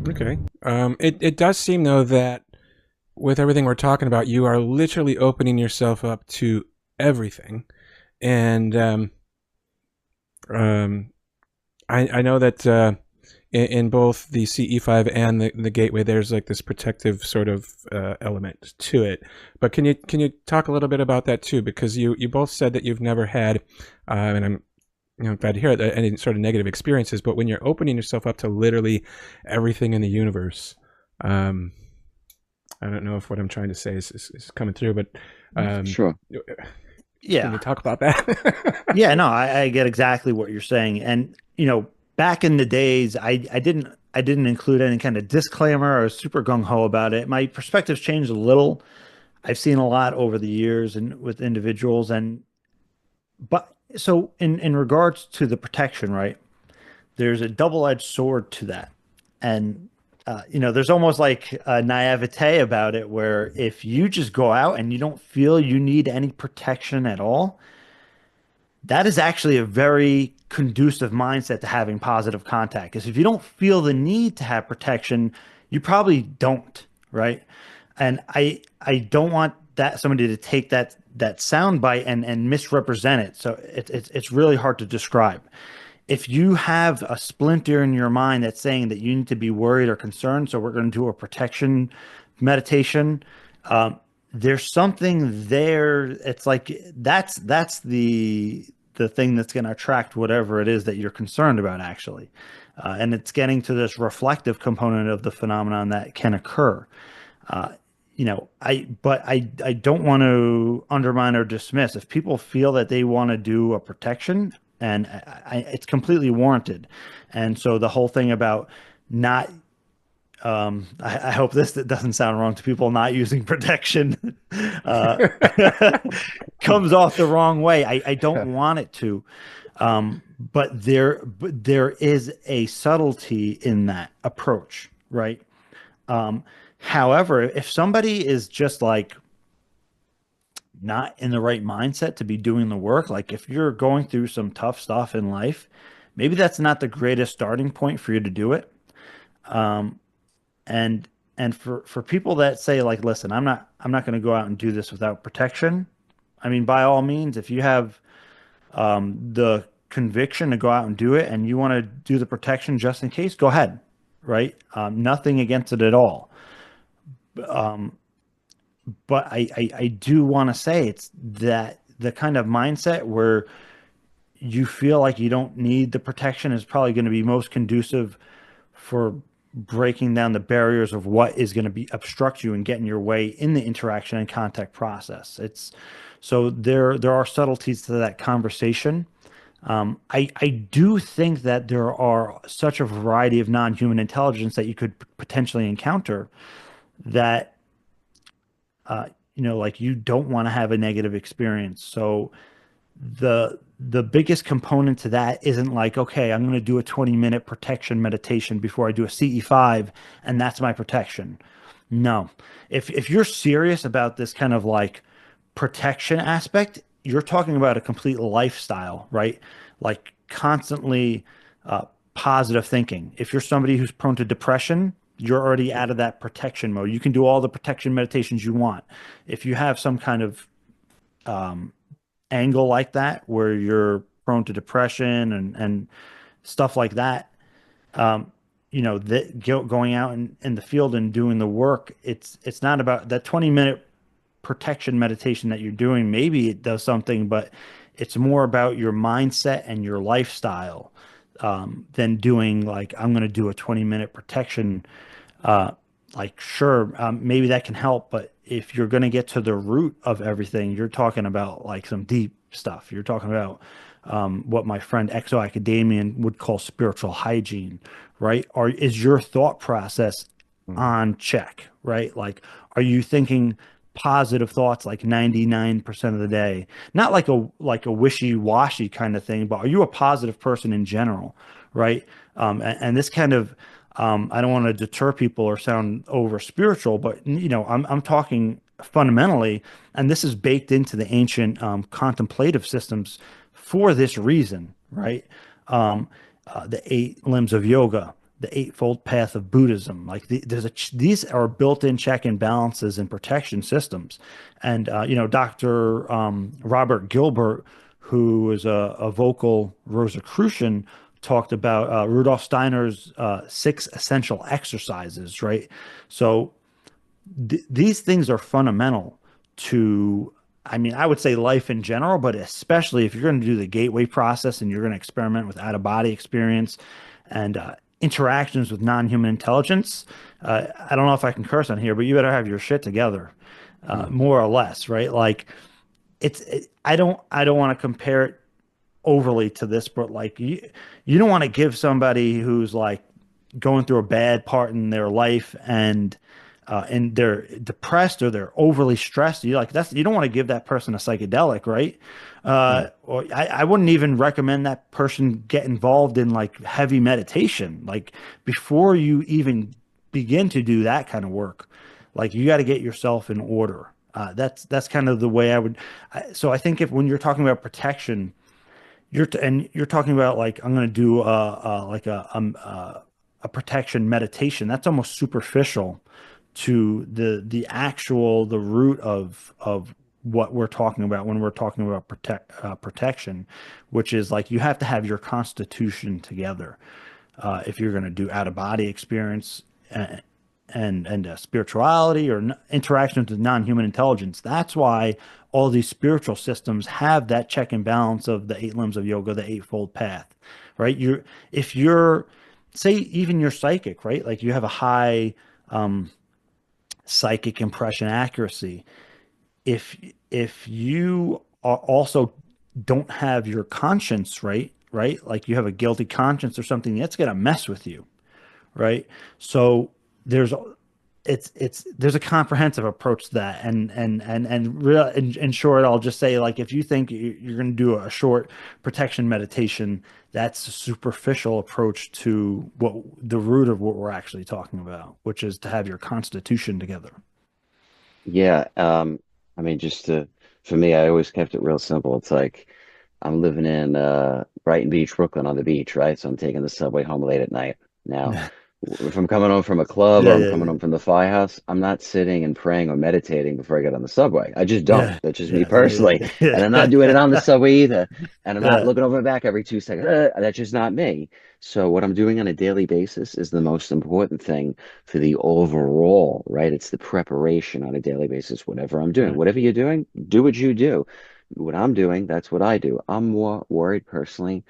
Okay. It does seem though that with everything we're talking about, you are literally opening yourself up to everything, and um, I know that in both the CE-5 and the gateway, there's like this protective sort of element to it. But can you talk a little bit about that too? Because you both said that you've never had, and I'm glad to hear that, any sort of negative experiences. But when you're opening yourself up to literally everything in the universe, um, I don't know if what I'm trying to say is coming through, but um, Sure. can Yeah. you talk about that? Yeah, no, I get exactly what you're saying. And, back in the days, I didn't include any kind of disclaimer or super gung-ho about it. My perspective's changed a little. I've seen a lot over the years and with individuals but so in regards to the protection, right? There's a double-edged sword to that. And there's almost like a naivete about it where if you just go out and you don't feel you need any protection at all, that is actually a very conducive mindset to having positive contact. Because if you don't feel the need to have protection, you probably don't, right? And I don't want that somebody to take that sound bite and misrepresent it. So it's really hard to describe. If you have a splinter in your mind that's saying that you need to be worried or concerned, so we're going to do a protection meditation. Um, there's something there. It's like that's the thing that's going to attract whatever it is that you're concerned about, actually. And it's getting to this reflective component of the phenomenon that can occur. Uh, but I don't want to undermine or dismiss if people feel that they want to do a protection, and it's completely warranted. And so the whole thing about not I hope this that doesn't sound wrong to people not using protection uh, comes off the wrong way. I don't want it to, but there is a subtlety in that approach, right? Um, However, if somebody is just like not in the right mindset to be doing the work, like if you're going through some tough stuff in life, maybe that's not the greatest starting point for you to do it. Um, and and for people that say like, listen, I'm not going to go out and do this without protection. I mean, by all means, if you have the conviction to go out and do it and you want to do the protection just in case, go ahead, right? Nothing against it at all. Um, but I do want to say it's that the kind of mindset where you feel like you don't need the protection is probably going to be most conducive for breaking down the barriers of what is going to be obstruct you and get in your way in the interaction and contact process. It's so there are subtleties to that conversation. I do think that there are such a variety of non-human intelligence that you could potentially encounter that uh, like you don't want to have a negative experience. So the biggest component to that isn't like, okay, I'm going to do a 20-minute protection meditation before I do a CE5 and that's my protection. No. If you're serious about this kind of like protection aspect, you're talking about a complete lifestyle, right? Like constantly positive thinking. If you're somebody who's prone to depression, you're already out of that protection mode. You can do all the protection meditations you want. If you have some kind of um, angle like that where you're prone to depression and stuff like that, um, that going out in the field and doing the work, it's not about that 20-minute protection meditation that you're doing. Maybe it does something, but it's more about your mindset and your lifestyle than doing like, I'm going to do a 20-minute protection. Uh, like, sure, maybe that can help, but if you're going to get to the root of everything, you're talking about like some deep stuff. You're talking about what my friend Exo Academian would call spiritual hygiene, right? Or is your thought process on check, right? Like, are you thinking positive thoughts like 99% of the day? Not like a wishy-washy kind of thing, but are you a positive person in general, right? And this kind of I don't want to deter people or sound over spiritual, but I'm talking fundamentally, and this is baked into the ancient contemplative systems for this reason, right? Um, the eight limbs of yoga, the Eightfold Path of Buddhism. Like these are built-in check and balances and protection systems. And Dr. Robert Gilbert, who is a vocal Rosicrucian, talked about Rudolf Steiner's six essential exercises, right? So these things are fundamental to, I mean, I would say life in general, but especially if you're going to do the gateway process and you're going to experiment with out of body experience and interactions with non-human intelligence. I don't know if I can curse on here, but you better have your shit together, Mm. more or less, right? Like I don't want to compare it overly to this, but like you don't want to give somebody who's like going through a bad part in their life and they're depressed or they're overly stressed. You don't want to give that person a psychedelic, right? Mm. Or I wouldn't even recommend that person get involved in like heavy meditation. Like before you even begin to do that kind of work, like you got to get yourself in order. That's kind of the way I would. So I think if when you're talking about protection, you're talking about like I'm going to do a protection meditation. That's almost superficial to the root of what we're talking about when we're talking about protection, which is like you have to have your constitution together if you're going to do out of body experience and spirituality or interactions with non-human intelligence. That's why all these spiritual systems have that check and balance of the eight limbs of yoga, the eightfold path, right? If you're, say, even you're psychic, right? Like you have a high psychic impression accuracy. If if you are also don't have your conscience right, like you have a guilty conscience or something, that's gonna mess with you, right? So there's there's a comprehensive approach to that, in short, I'll just say like if you think you're going to do a short protection meditation, that's a superficial approach to what the root of what we're actually talking about, which is to have your constitution together. Yeah, I mean, for me, I always kept it real simple. It's like I'm living in Brighton Beach, Brooklyn on the beach, right? So I'm taking the subway home late at night. Now, if I'm coming home from a club or Yeah, I'm yeah, coming yeah, home from the firehouse, I'm not sitting and praying or meditating before I get on the subway. I just don't. yeah, That's just me yeah, yeah, personally. yeah, And I'm not doing it yeah, on the subway either. And I'm not yeah, looking over my back every 2 seconds. That's just not me. So what I'm doing on a daily basis is the most important thing for the overall, right? It's the preparation on a daily basis, whatever I'm doing. right, Whatever you're doing, do what you do. What I'm doing, that's what I do. I'm more worried personally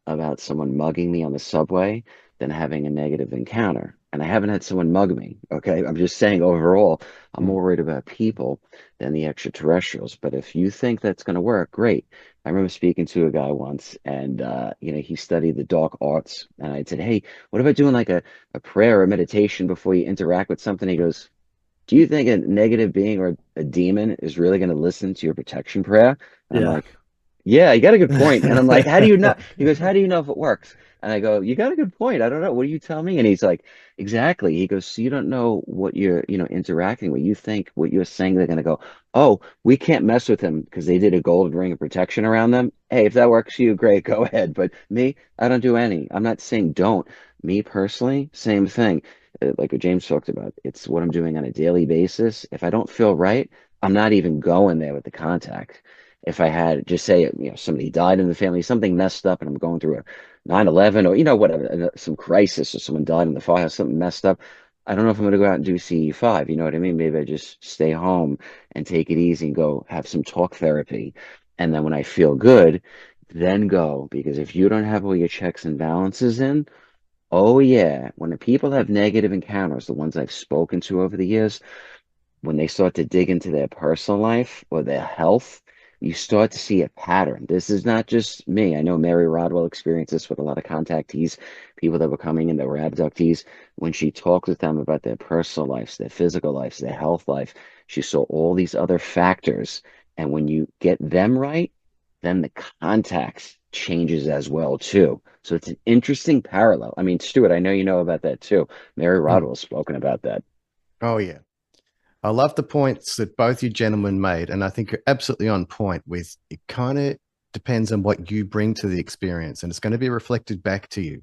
about someone mugging me on the subway than having a negative encounter. And I haven't had someone mug me. Okay. I'm just saying overall, I'm Mm. more worried about people than the extraterrestrials. But if you think that's going to work, great. I remember speaking to a guy once and, he studied the dark arts. And I said, hey, what about doing like a prayer or meditation before you interact with something? He goes, do you think a negative being or a demon is really going to listen to your protection prayer? And I'm yeah. like, yeah, you got a good point. And I'm like, how do you know? He goes, how do you know if it works? And I go, you got a good point. I don't know. What do you tell me? And he's like, exactly. He goes, so you don't know what you're, interacting with. You think what you're saying, they're going to go, oh, we can't mess with him because they did a gold ring of protection around them. Hey, if that works for you, great, go ahead. But me, I don't do any. I'm not saying don't. Me personally, same thing. Like what James talked about, it's what I'm doing on a daily basis. If I don't feel right, I'm not even going there with the contact. If I had just say, somebody died in the family, something messed up, and I'm going through a 9/11 or, whatever, some crisis or someone died in the firehouse, something messed up. I don't know if I'm going to go out and do CE-5. You know what I mean? Maybe I just stay home and take it easy and go have some talk therapy. And then when I feel good, then go. Because if you don't have all your checks and balances in, oh yeah, when the people have negative encounters, the ones I've spoken to over the years, when they start to dig into their personal life or their health, you start to see a pattern. This is not just me. I know Mary Rodwell experienced this with a lot of contactees, people that were coming in that were abductees. When she talked with them about their personal lives, their physical lives, their health life, she saw all these other factors. And when you get them right, then the context changes as well too. So it's an interesting parallel. I mean, Stuart, I know you know about that too. Mary Mm. Rodwell's spoken about that. Oh, yeah. I love the points that both you gentlemen made, and I think you're absolutely on point with it kind of depends on what you bring to the experience, and it's going to be reflected back to you.